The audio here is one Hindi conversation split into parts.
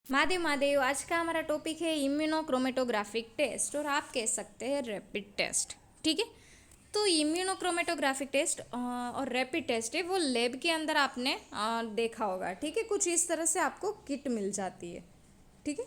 महादेव महादेव। आज का हमारा टॉपिक है इम्यूनोक्रोमेटोग्राफिक टेस्ट और आप कह सकते हैं रैपिड टेस्ट। ठीक है, तो इम्यूनोक्रोमेटोग्राफिक टेस्ट और रैपिड टेस्ट है वो लैब के अंदर आपने देखा होगा। ठीक है, कुछ इस तरह से आपको किट मिल जाती है। ठीक है,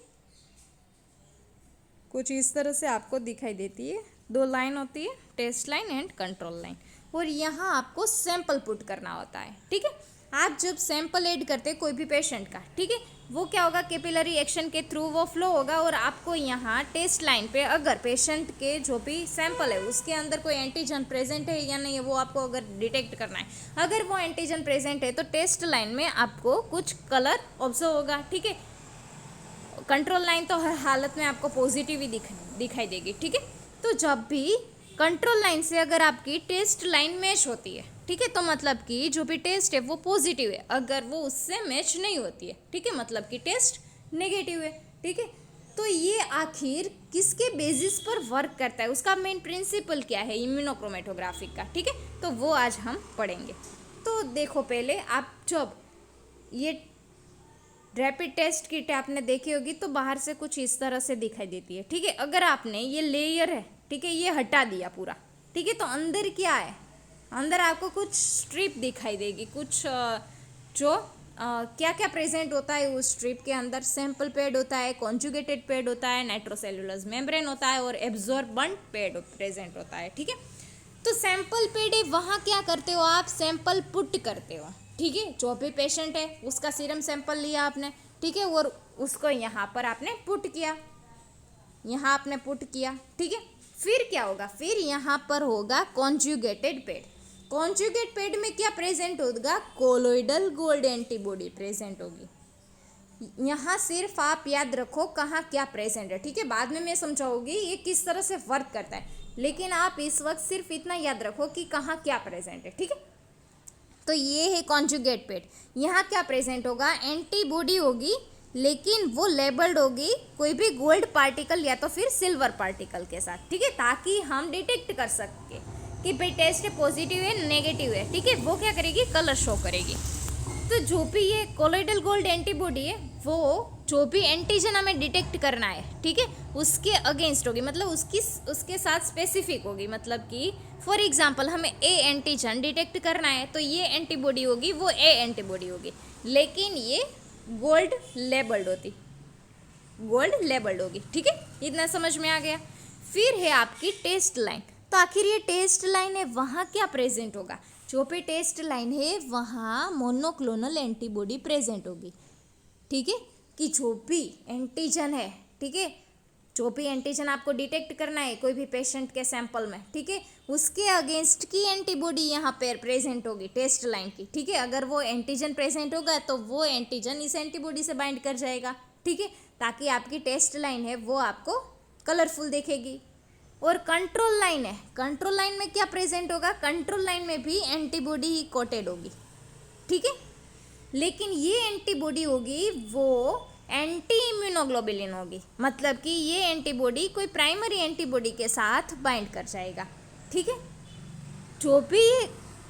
कुछ इस तरह से आपको दिखाई देती है। दो लाइन होती है, test line and control line, और यहाँ आपको सैंपल पुट करना होता है। ठीक है, आप जब सैंपल ऐड करते हैं कोई भी पेशेंट का, ठीक है, वो क्या होगा, कैपिलरी एक्शन के थ्रू वो फ्लो होगा और आपको यहाँ टेस्ट लाइन पे अगर पेशेंट के जो भी सैंपल है उसके अंदर कोई एंटीजन प्रेजेंट है या नहीं है वो आपको अगर डिटेक्ट करना है। अगर वो एंटीजन प्रेजेंट है तो टेस्ट लाइन में आपको कुछ कलर ऑब्जर्व होगा। ठीक है, कंट्रोल लाइन तो हर हालत में आपको पॉजिटिव ही दिखाई देगी। ठीक है, तो जब भी कंट्रोल लाइन से अगर आपकी टेस्ट लाइन मैच होती है, ठीक है, तो मतलब कि जो भी टेस्ट है वो पॉजिटिव है। अगर वो उससे मैच नहीं होती है, ठीक है, मतलब कि टेस्ट नेगेटिव है। ठीक है, तो ये आखिर किसके बेसिस पर वर्क करता है, उसका मेन प्रिंसिपल क्या है इम्यूनोक्रोमेटोग्राफिक का। ठीक है, तो वो आज हम पढ़ेंगे। तो देखो, पहले आप जब ये रैपिड टेस्ट किट आपने देखी होगी तो बाहर से कुछ इस तरह से दिखाई देती है। ठीक है, अगर आपने ये लेयर है, ठीक है, ये हटा दिया पूरा, ठीक है, तो अंदर क्या है, अंदर आपको कुछ स्ट्रिप दिखाई देगी, कुछ जो क्या क्या प्रेजेंट होता है उस स्ट्रिप के अंदर। सैंपल पैड होता है, कॉन्जुगेटेड पैड होता है, नाइट्रोसेलुलर मेम्ब्रेन होता है और एब्जॉर्बेंट पैड प्रेजेंट होता है। ठीक है, तो सैंपल पैड है, वहाँ क्या करते हो आप, सैंपल पुट करते हो। ठीक है, जो भी पेशेंट है उसका सीरम सैंपल लिया आपने, ठीक है, और उसको यहाँ पर आपने पुट किया, यहाँ आपने पुट किया। ठीक है, फिर क्या होगा, फिर यहाँ पर होगा कॉन्जुगेटेड पैड। कॉन्जुगेट पैड में क्या प्रेजेंट होगा, कोलोइडल गोल्ड एंटीबॉडी प्रेजेंट होगी। यहाँ सिर्फ आप याद रखो कहाँ क्या प्रेजेंट है। ठीक है, बाद में मैं समझाऊंगी ये किस तरह से वर्क करता है, लेकिन आप इस वक्त सिर्फ इतना याद रखो कि कहाँ क्या प्रेजेंट है। ठीक है, तो ये है कॉन्जुगेट पैड। यहाँ क्या प्रेजेंट होगा, एंटीबॉडी होगी, लेकिन वो लेबल्ड होगी कोई भी गोल्ड पार्टिकल या तो फिर सिल्वर पार्टिकल के साथ। ठीक है, ताकि हम डिटेक्ट कर सके कि भाई टेस्ट पॉजिटिव है नेगेटिव है। ठीक है, वो क्या करेगी, कलर शो करेगी। तो जो भी ये कोलोइडल गोल्ड एंटीबॉडी है वो जो भी एंटीजन हमें डिटेक्ट करना है, ठीक है, उसके अगेंस्ट होगी, मतलब उसके साथ स्पेसिफिक होगी। मतलब कि फॉर एग्जांपल हमें ए एंटीजन डिटेक्ट करना है तो ये एंटीबॉडी होगी, वो ए एंटीबॉडी होगी, लेकिन ये गोल्ड लेबल्ड होगी। ठीक है, इतना समझ में आ गया। फिर है आपकी टेस्ट लाइन। तो आखिर ये टेस्ट लाइन है, वहाँ क्या प्रेजेंट होगा, जो भी टेस्ट लाइन है वहाँ मोनोक्लोनल एंटीबॉडी प्रेजेंट होगी। ठीक है, कि जो भी एंटीजन है, ठीक है, जो भी एंटीजन आपको डिटेक्ट करना है कोई भी पेशेंट के सैंपल में, ठीक है, उसके अगेंस्ट की एंटीबॉडी यहाँ पर प्रेजेंट होगी टेस्ट लाइन की। ठीक है, अगर वो एंटीजन प्रेजेंट होगा तो वो एंटीजन इस एंटीबॉडी से बाइंड कर जाएगा। ठीक है, ताकि आपकी टेस्ट लाइन है वो आपको कलरफुल दिखेगी। और कंट्रोल लाइन है, कंट्रोल लाइन में क्या प्रेजेंट होगा, कंट्रोल लाइन में भी एंटीबॉडी ही कोटेड होगी। ठीक है, लेकिन ये एंटीबॉडी होगी वो एंटी इम्यूनोग्लोबुलिन होगी, मतलब कि ये एंटीबॉडी कोई प्राइमरी एंटीबॉडी के साथ बाइंड कर जाएगा। ठीक है, जो भी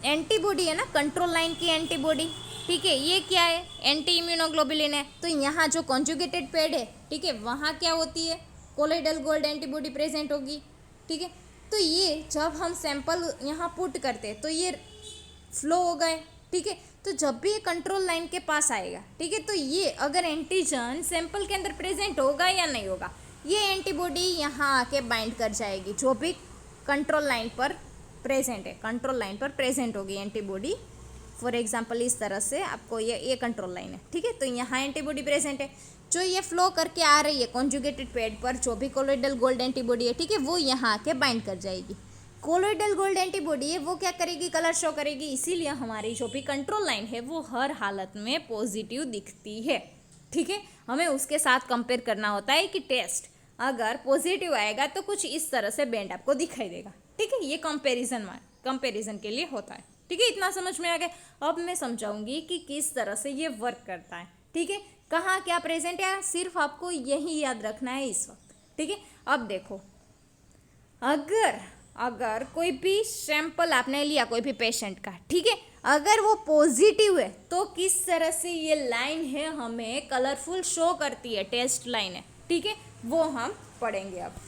एंटीबॉडी है ना कंट्रोल लाइन की एंटीबॉडी, ठीक है, ये क्या है, एंटी इम्यूनोग्लोबुलिन है। तो यहाँ जो कॉन्जुगेटेड पैड है, ठीक है, वहाँ क्या होती है, कोलोइडल गोल्ड एंटीबॉडी प्रेजेंट होगी। ठीक है, तो ये जब हम सैंपल यहाँ पुट करते हैं तो ये फ्लो हो गए। ठीक है, तो जब भी ये कंट्रोल लाइन के पास आएगा, ठीक है, तो ये अगर एंटीजन सैंपल के अंदर प्रेजेंट होगा या नहीं होगा, ये एंटीबॉडी यहाँ आके बाइंड कर जाएगी। जो भी कंट्रोल लाइन पर प्रेजेंट है, कंट्रोल लाइन पर प्रेजेंट होगी एंटीबॉडी। फॉर एग्जांपल इस तरह से आपको ये कंट्रोल लाइन है, ठीक है, तो यहाँ एंटीबॉडी प्रेजेंट है, जो ये फ्लो करके आ रही है कॉन्जुगेटेड पैड पर, जो भी कोलोइडल गोल्ड एंटीबॉडी है, ठीक है, वो यहाँ आके बाइंड कर जाएगी। कोलोइडल गोल्ड एंटीबॉडी है वो क्या करेगी, कलर शो करेगी, इसीलिए हमारी जो भी कंट्रोल लाइन है वो हर हालत में पॉजिटिव दिखती है। ठीक है, हमें उसके साथ कंपेयर करना होता है कि टेस्ट अगर पॉजिटिव आएगा तो कुछ इस तरह से बैंड आपको दिखाई देगा। ठीक है, ये कंपेरिजन के लिए होता है। ठीक है, इतना समझ में आ गया। अब मैं समझाऊंगी कि किस तरह से ये वर्क करता है। ठीक है, कहाँ क्या प्रेजेंट है, सिर्फ आपको यही याद रखना है इस वक्त। ठीक है, अब देखो, अगर कोई भी सैंपल आपने लिया कोई भी पेशेंट का, ठीक है, अगर वो पॉजिटिव है तो किस तरह से ये लाइन है हमें कलरफुल शो करती है, टेस्ट लाइन है, ठीक है, वो हम पढ़ेंगे अब।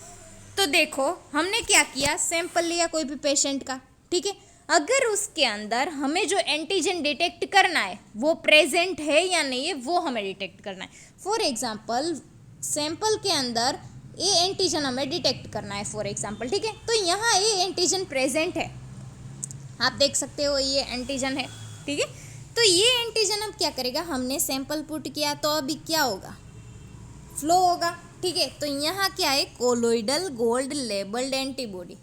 तो देखो हमने क्या किया, सैंपल लिया कोई भी पेशेंट का, ठीक है, अगर उसके अंदर हमें जो एंटीजन डिटेक्ट करना है वो प्रेजेंट है या नहीं है वो हमें डिटेक्ट करना है। फॉर एग्जांपल सैंपल के अंदर ए एंटीजन हमें डिटेक्ट करना है फॉर एग्जांपल, ठीक है, तो यहाँ ए एंटीजन प्रेजेंट है, आप देख सकते हो ये एंटीजन है, ठीक है, तो ये एंटीजन अब क्या करेगा, हमने सैंपल पुट किया तो अभी क्या होगा, फ्लो होगा, ठीक है, तो यहाँ क्या है, कोलोइडल गोल्ड लेबल्ड एंटीबॉडी,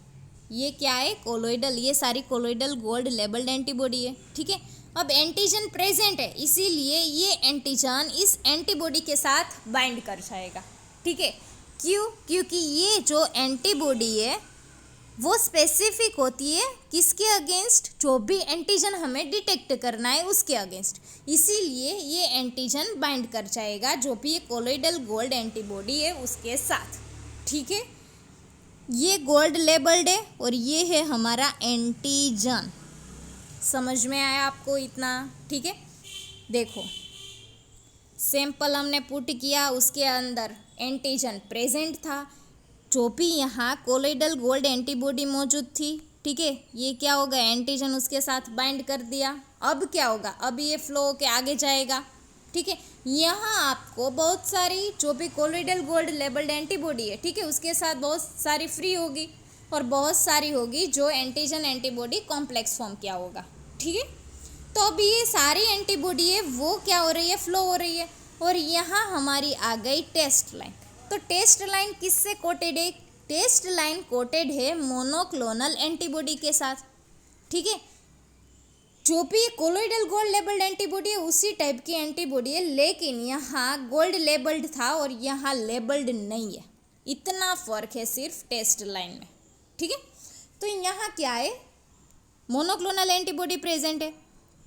ये क्या है, कोलोइडल, ये सारी कोलोइडल गोल्ड लेबल्ड एंटीबॉडी है, ठीक है। अब एंटीजन प्रेजेंट है इसीलिए ये एंटीजन इस एंटीबॉडी के साथ बाइंड कर जाएगा, ठीक है, क्यों, क्योंकि ये जो एंटीबॉडी है वो स्पेसिफिक होती है किसके अगेंस्ट, जो भी एंटीजन हमें डिटेक्ट करना है उसके अगेंस्ट, इसीलिए ये एंटीजन बाइंड कर जाएगा जो भी ये कोलोइडल गोल्ड एंटीबॉडी है उसके साथ, ठीक है। ये गोल्ड लेबल्ड है और ये है हमारा एंटीजन, समझ में आया आपको इतना, ठीक है। देखो सैंपल हमने पुट किया, उसके अंदर एंटीजन प्रेजेंट था, जो भी यहाँ कोलोइडल गोल्ड एंटीबॉडी मौजूद थी, ठीक है, ये क्या होगा, एंटीजन उसके साथ बाइंड कर दिया, अब क्या होगा, अब ये फ्लो के आगे जाएगा, ठीक है, यहाँ आपको बहुत सारी जो भी कोलोइडल गोल्ड लेबल्ड एंटीबॉडी है, ठीक है, उसके साथ बहुत सारी फ्री होगी और बहुत सारी होगी जो एंटीजन एंटीबॉडी कॉम्प्लेक्स फॉर्म किया होगा, ठीक है। तो अब ये सारी एंटीबॉडी है वो क्या हो रही है, फ्लो हो रही है, और यहाँ हमारी आ गई टेस्ट लाइन। तो टेस्ट लाइन किससे कोटेड है, टेस्ट लाइन कोटेड है मोनोक्लोनल एंटीबॉडी के साथ, ठीक है, जो भी कोलोइडल गोल्ड लेबल्ड एंटीबॉडी है उसी टाइप की एंटीबॉडी है, लेकिन यहाँ गोल्ड लेबल्ड था और यहाँ लेबल्ड नहीं है, इतना फर्क है सिर्फ टेस्ट लाइन में, ठीक है। तो यहाँ क्या है, मोनोक्लोनल एंटीबॉडी प्रेजेंट है,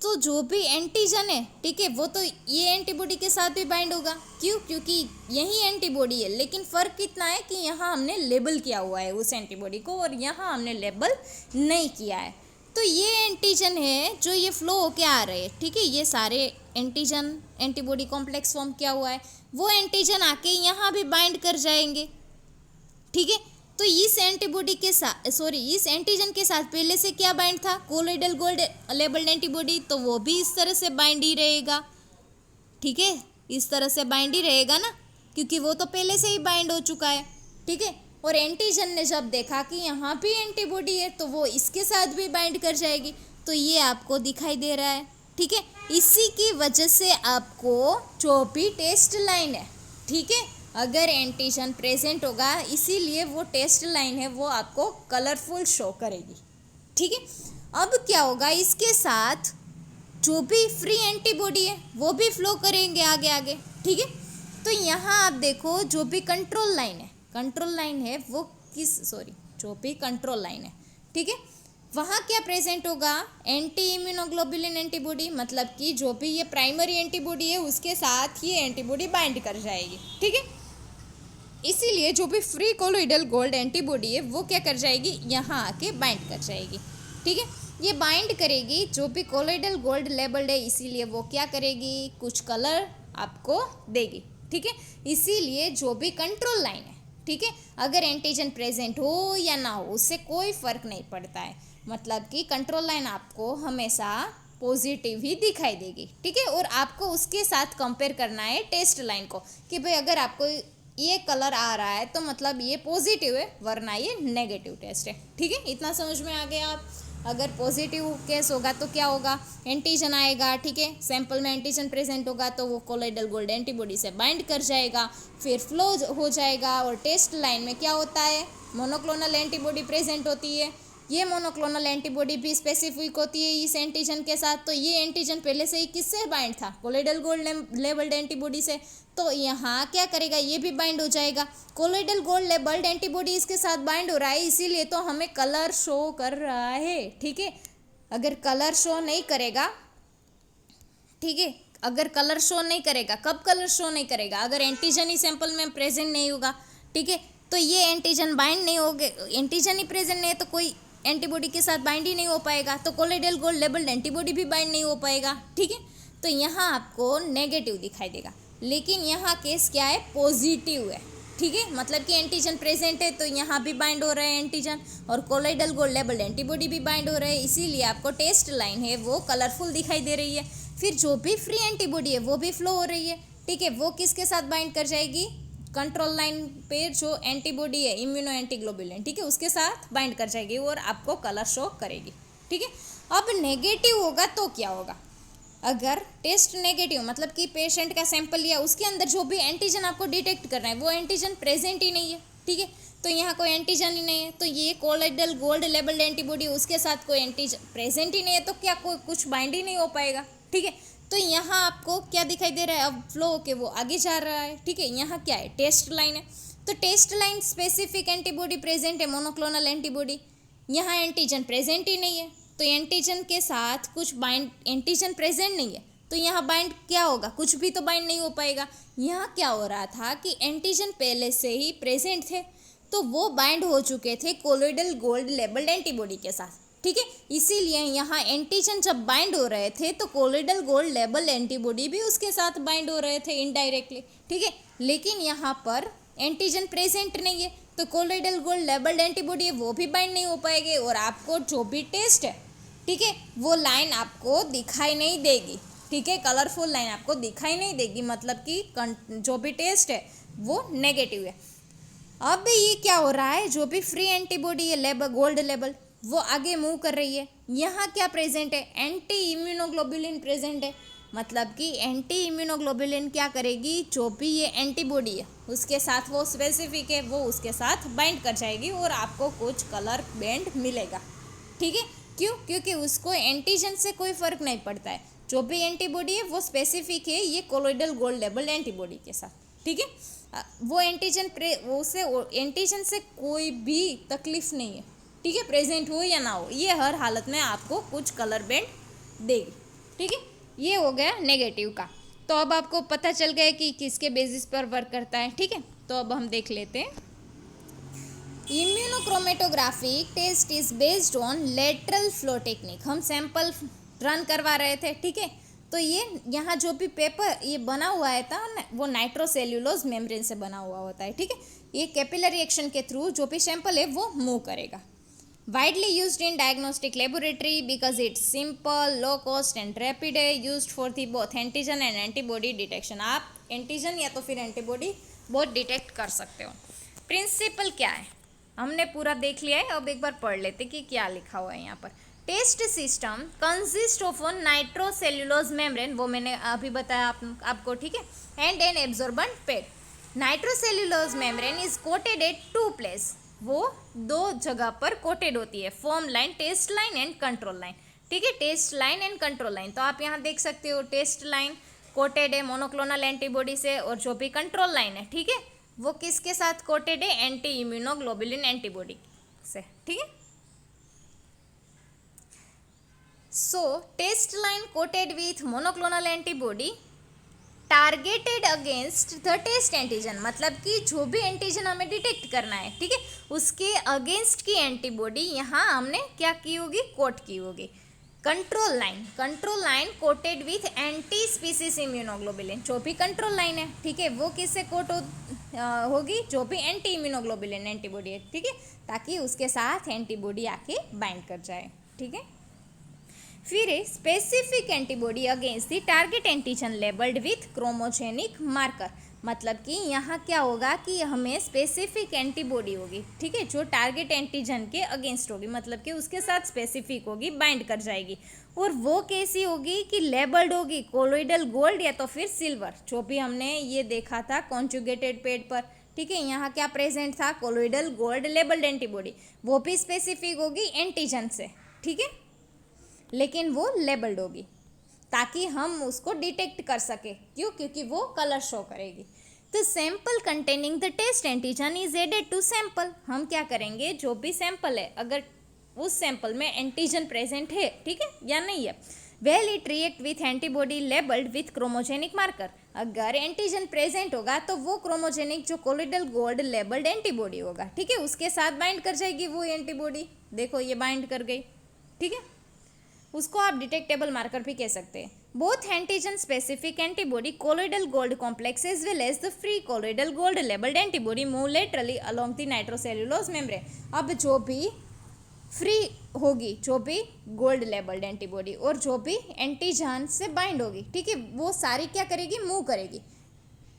तो जो भी एंटीजन है, ठीक है, वो तो ये एंटीबॉडी के साथ भी बाइंड होगा, क्यों, क्योंकि यही एंटीबॉडी है, लेकिन फ़र्क कितना है कि यहाँ हमने लेबल किया हुआ है उस एंटीबॉडी को और यहाँ हमने लेबल नहीं किया है। तो ये एंटीजन है जो ये फ्लो होके आ रहे हैं, ठीक है, ये सारे एंटीजन एंटीबॉडी कॉम्प्लेक्स फॉर्म किया हुआ है, वो एंटीजन आके यहाँ भी बाइंड कर जाएंगे, ठीक है। तो इस एंटीबॉडी के साथ इस एंटीजन के साथ पहले से क्या बाइंड था, कोलोइडल गोल्ड लेबल्ड एंटीबॉडी, तो वो भी इस तरह से बाइंड ही रहेगा, ठीक है, इस तरह से बाइंड ही रहेगा ना, क्योंकि वो तो पहले से ही बाइंड हो चुका है, ठीक है। और एंटीजन ने जब देखा कि यहाँ भी एंटीबॉडी है तो वो इसके साथ भी बाइंड कर जाएगी, तो ये आपको दिखाई दे रहा है, ठीक है। इसी की वजह से आपको जो भी टेस्ट लाइन है, ठीक है, अगर एंटीजन प्रेजेंट होगा इसीलिए वो टेस्ट लाइन है वो आपको कलरफुल शो करेगी, ठीक है। अब क्या होगा, इसके साथ जो भी फ्री एंटीबॉडी है वो भी फ्लो करेंगे आगे आगे, ठीक है। तो यहाँ आप देखो जो भी कंट्रोल लाइन है वो जो भी कंट्रोल लाइन है, ठीक है, वहाँ क्या प्रेजेंट होगा, एंटी इम्यूनोग्लोबुलिन एंटीबॉडी, मतलब कि जो भी ये प्राइमरी एंटीबॉडी है उसके साथ ये एंटीबॉडी बाइंड कर जाएगी, ठीक है। इसीलिए जो भी फ्री कोलोइडल गोल्ड एंटीबॉडी है वो क्या कर जाएगी, यहाँ आके बाइंड कर जाएगी, ठीक है। ये बाइंड करेगी जो भी कोलोइडल गोल्ड लेबल्ड है, इसीलिए वो क्या करेगी, कुछ कलर आपको देगी, ठीक है। इसीलिए जो भी कंट्रोल लाइन है, ठीक है, अगर एंटीजन प्रेजेंट हो या ना हो उससे कोई फर्क नहीं पड़ता है, मतलब कि कंट्रोल लाइन आपको हमेशा पॉजिटिव ही दिखाई देगी, ठीक है। और आपको उसके साथ कंपेयर करना है टेस्ट लाइन को कि भाई अगर आपको ये कलर आ रहा है तो मतलब ये पॉजिटिव है वरना ये नेगेटिव टेस्ट है, ठीक है। इतना समझ में आ गया आप। अगर पॉजिटिव केस होगा तो क्या होगा, एंटीजन आएगा, ठीक है, सैंपल में एंटीजन प्रेजेंट होगा तो वो कोलोइडल गोल्ड एंटीबॉडी से बाइंड कर जाएगा, फिर फ्लो हो जाएगा। और टेस्ट लाइन में क्या होता है, मोनोक्लोनल एंटीबॉडी प्रेजेंट होती है, ये मोनोक्लोनल एंटीबॉडी भी स्पेसिफिक होती है इस एंटीजन के साथ, तो ये एंटीजन पहले से ही किससे बाइंड था, कोलोइडल गोल्ड लेबल्ड एंटीबॉडी से, तो यहाँ क्या करेगा, ये भी बाइंड हो जाएगा, कोलोइडल गोल्ड लेबल्ड एंटीबॉडी इसके साथ बाइंड हो रहा है, इसीलिए तो हमें कलर शो कर रहा है, ठीक है। अगर कलर शो नहीं करेगा, ठीक है, अगर कलर शो नहीं करेगा, कब कलर शो नहीं करेगा, अगर एंटीजन ही सैंपल में प्रेजेंट नहीं होगा, ठीक है, तो ये एंटीजन बाइंड नहीं होगे, एंटीजन ही प्रेजेंट नहीं है तो कोई एंटीबॉडी के साथ बाइंड ही नहीं हो पाएगा, तो कोलोइडल गोल्ड लेबल्ड एंटीबॉडी भी बाइंड नहीं हो पाएगा, ठीक है। तो यहाँ आपको नेगेटिव दिखाई देगा, लेकिन यहाँ केस क्या है, पॉजिटिव है, ठीक है। मतलब कि एंटीजन प्रेजेंट है तो यहाँ भी बाइंड हो रहा है एंटीजन, और कोलोइडल गोल्ड लेबल्ड एंटीबॉडी भी बाइंड हो रहा है, इसीलिए आपको टेस्ट लाइन है वो कलरफुल दिखाई दे रही है। फिर जो भी फ्री एंटीबॉडी है वो भी फ्लो हो रही है, ठीक है। वो किसके साथ बाइंड कर जाएगी, कंट्रोल लाइन पे जो एंटीबॉडी है इम्यूनो एंटीग्लोबुलिन, ठीक है, उसके साथ बाइंड कर जाएगी और आपको कलर शो करेगी, ठीक है। अब नेगेटिव होगा तो क्या होगा, अगर टेस्ट नेगेटिव मतलब कि पेशेंट का सैंपल लिया, उसके अंदर जो भी एंटीजन आपको डिटेक्ट करना है वो एंटीजन प्रेजेंट ही नहीं है, ठीक है। तो यहाँ कोई एंटीजन ही नहीं है, तो ये कोलोइडल गोल्ड लेबल्ड एंटीबॉडी उसके साथ कोई एंटीजन प्रेजेंट ही नहीं है, तो क्या कोई कुछ बाइंड ही नहीं हो पाएगा, ठीक है। तो यहाँ आपको क्या दिखाई दे रहा है, अब फ्लो होके वो आगे जा रहा है, ठीक है। यहाँ क्या है, टेस्ट लाइन है, तो test line specific antibody present है, मोनोक्लोनल एंटीबॉडी, यहाँ एंटीजन प्रेजेंट ही नहीं है, तो एंटीजन के साथ कुछ बाइंड, एंटीजन प्रेजेंट नहीं है तो यहाँ बाइंड क्या होगा, कुछ भी तो बाइंड नहीं हो पाएगा। यहाँ क्या हो रहा था कि एंटीजन पहले से ही प्रेजेंट थे, तो वो बाइंड हो चुके थे कोलोइडल गोल्ड लेबल्ड एंटीबॉडी के साथ, ठीक है। इसीलिए यहाँ एंटीजन जब बाइंड हो रहे थे तो कोलोइडल गोल्ड लेबल्ड एंटीबॉडी भी उसके साथ बाइंड हो रहे थे इनडायरेक्टली, ठीक है। लेकिन यहाँ पर एंटीजन प्रेजेंट नहीं है, तो कोलोइडल गोल्ड लेबल्ड एंटीबॉडी है वो भी बाइंड नहीं हो पाएंगे, और आपको जो भी टेस्ट है, ठीक है, वो लाइन आपको दिखाई नहीं देगी, ठीक है। कलरफुल लाइन आपको दिखाई नहीं देगी, मतलब कि जो भी टेस्ट है वो नेगेटिव है। अब ये क्या हो रहा है, जो भी फ्री एंटीबॉडी है लेबल गोल्ड लेबल वो आगे मूव कर रही है। यहाँ क्या प्रेजेंट है, एंटी इम्यूनोग्लोबुलिन प्रेजेंट है, मतलब कि एंटी इम्यूनोग्लोबुलिन क्या करेगी, जो भी ये एंटीबॉडी है उसके साथ वो स्पेसिफिक है, वो उसके साथ बाइंड कर जाएगी और आपको कुछ कलर बैंड मिलेगा, ठीक है। क्यों, क्योंकि उसको एंटीजन से कोई फर्क नहीं पड़ता है, जो भी एंटीबॉडी है वो स्पेसिफिक है ये कोलोइडल गोल्ड लेबल्ड एंटीबॉडी के साथ, ठीक है। वो एंटीजन उसे एंटीजन से कोई भी तकलीफ नहीं है, ठीक है, प्रेजेंट हो या ना हो, ये हर हालत में आपको कुछ कलर बैंड देगी, ठीक है। ये हो गया नेगेटिव का। तो अब आपको पता चल गया कि किसके बेसिस पर वर्क करता है, ठीक है। तो अब हम देख लेते हैं। Immunochromatographic test is based on lateral flow technique. हम सैंपल रन करवा रहे थे, ठीक है। तो ये यहाँ जो भी पेपर ये बना हुआ है था वो नाइट्रोसेल्यूलोज मेम्ब्रेन से बना हुआ होता है, ठीक है। ये कैपिलरी रिएक्शन के थ्रू जो भी सैंपल है वो मूव करेगा। Widely used in diagnostic laboratory because it's simple, low cost and rapid है, used for the both antigen and antibody detection। आप एंटीजन या तो फिर एंटीबॉडी बहुत डिटेक्ट कर सकते हो। प्रिंसिपल क्या है, हमने पूरा देख लिया है, अब एक बार पढ़ लेते कि क्या लिखा हुआ है यहाँ पर। Test system consist of one nitrocellulose membrane, वो मैंने अभी बताया आपको, ठीक है, and an absorbent pad. Nitrocellulose membrane is coated at two places, वो दो जगह पर कोटेड होती है, form line, test line and control line, ठीक है। Test line and control line, तो आप यहाँ देख सकते हो टेस्ट लाइन कोटेड है मोनोक्लोनल एंटीबॉडी से, और जो भी कंट्रोल लाइन है, ठीक है, वो किसके साथ कोटेड है, एंटी इम्यूनोग्लोबुलिन एंटीबॉडी से, ठीक है। So test line coated with monoclonal antibody targeted against the test antigen, मतलब कि जो भी एंटीजन हमें डिटेक्ट करना है, ठीक है, उसके अगेंस्ट की एंटीबॉडी यहाँ हमने क्या की होगी, कोट की होगी। Control line coated with anti species immunoglobulin, जो भी कंट्रोल लाइन है, ठीक है, वो किससे कोट होगी, जो भी एंटी इम्यूनोग्लोबुलिन एंटीबॉडी है, ठीक है, ताकि उसके साथ एंटीबॉडी आके बाइंड कर जाए, ठीक है। फिर specific antibody against the target antigen labelled with chromogenic marker, मतलब कि यहाँ क्या होगा कि हमें स्पेसिफिक एंटीबॉडी होगी, ठीक है, जो टारगेट एंटीजन के अगेंस्ट होगी, मतलब कि उसके साथ स्पेसिफिक होगी, बाइंड कर जाएगी, और वो कैसी होगी कि लेबल्ड होगी, कोलोइडल गोल्ड या तो फिर सिल्वर, जो भी हमने ये देखा था कॉन्जुगेटेड पेड पर, ठीक है। यहाँ क्या प्रेजेंट था, कोलोइडल गोल्ड लेबल्ड एंटीबॉडी, वो भी स्पेसिफिक होगी एंटीजन से, ठीक है, लेकिन वो लेबल्ड होगी ताकि हम उसको डिटेक्ट कर सके, क्यों, क्योंकि वो कलर शो करेगी। तो sample containing the test antigen is added to sample, हम क्या करेंगे, जो भी सैंपल है अगर उस सैंपल में एंटीजन प्रेजेंट है, ठीक है, या नहीं है, well it react with antibody labelled with chromogenic marker. अगर एंटीजन प्रेजेंट होगा तो वो क्रोमोजेनिक जो कोलोइडल गोल्ड लेबल्ड एंटीबॉडी होगा, ठीक है, उसके साथ बाइंड कर जाएगी वो एंटीबॉडी। देखो ये बाइंड कर गई, ठीक है, उसको आप डिटेक्टेबल मार्कर भी कह सकते हैं। Both antigen specific antibody colloidal gold complex as well as the free colloidal gold labelled antibody move laterally along the nitrocellulose membrane. अब जो भी फ्री होगी, जो भी गोल्ड लेबल्ड एंटीबॉडी और जो भी एंटीजन से बाइंड होगी, ठीक है, वो सारी क्या करेगी, मूव करेगी,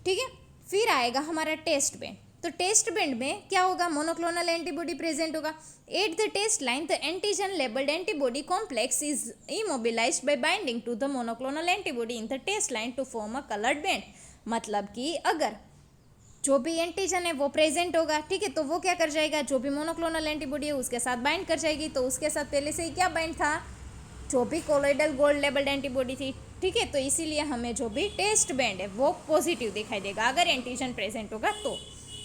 ठीक है। फिर आएगा हमारा टेस्ट बैंड। तो टेस्ट बैंड में क्या होगा, मोनोक्लोनल एंटीबॉडी प्रेजेंट होगा। At the test line the antigen labelled antibody complex is immobilised by binding to the monoclonal antibody in the test line to form a coloured band. मतलब कि अगर जो भी एंटीजन है वो प्रेजेंट होगा, ठीक है, तो वो क्या कर जाएगा, जो भी मोनोक्लोनल एंटीबॉडी है उसके साथ बाइंड कर जाएगी। तो उसके साथ पहले से ही क्या बाइंड था, जो भी कोलोइडल गोल्ड लेबल्ड एंटीबॉडी थी, ठीक है, तो इसीलिए हमें जो भी टेस्ट बैंड है वो पॉजिटिव दिखाई देगा अगर एंटीजन प्रेजेंट होगा तो।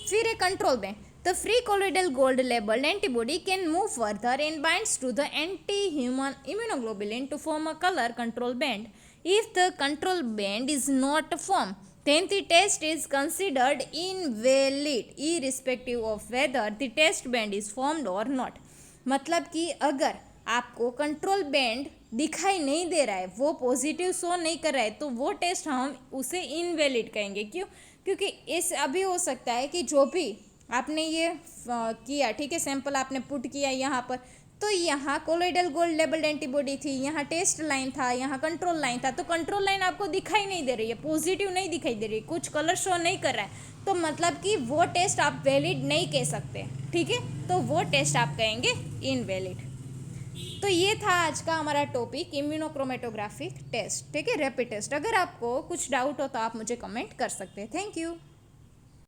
फिर एक control band. The free colloidal gold labelled antibody can move further and binds to the anti human immunoglobulin to form a colour control band. If the control band is not form then the test is considered invalid irrespective of whether the test band is formed or not। मतलब कि अगर आपको कंट्रोल बैंड दिखाई नहीं दे रहा है, वो पॉजिटिव शो नहीं कर रहा है, तो वो टेस्ट हम उसे इनवैलिड कहेंगे। क्यों, क्योंकि इस अभी हो सकता है कि जो भी आपने ये किया, ठीक है, सैंपल आपने पुट किया यहाँ पर, तो यहाँ कोलोइडल गोल्ड लेबल्ड एंटीबॉडी थी, यहाँ टेस्ट लाइन था, यहाँ कंट्रोल लाइन था, तो कंट्रोल लाइन आपको दिखाई नहीं दे रही है, पॉजिटिव नहीं दिखाई दे रही है, कुछ कलर शो नहीं कर रहा है, तो मतलब कि वो टेस्ट आप वैलिड नहीं कह सकते, ठीक है, तो वो टेस्ट आप कहेंगे इनवैलिड। तो ये था आज का हमारा टॉपिक इम्यूनोक्रोमेटोग्राफिक टेस्ट, ठीक है, रैपिड टेस्ट। अगर आपको कुछ डाउट हो तो आप मुझे कमेंट कर सकते हैं। Thank you.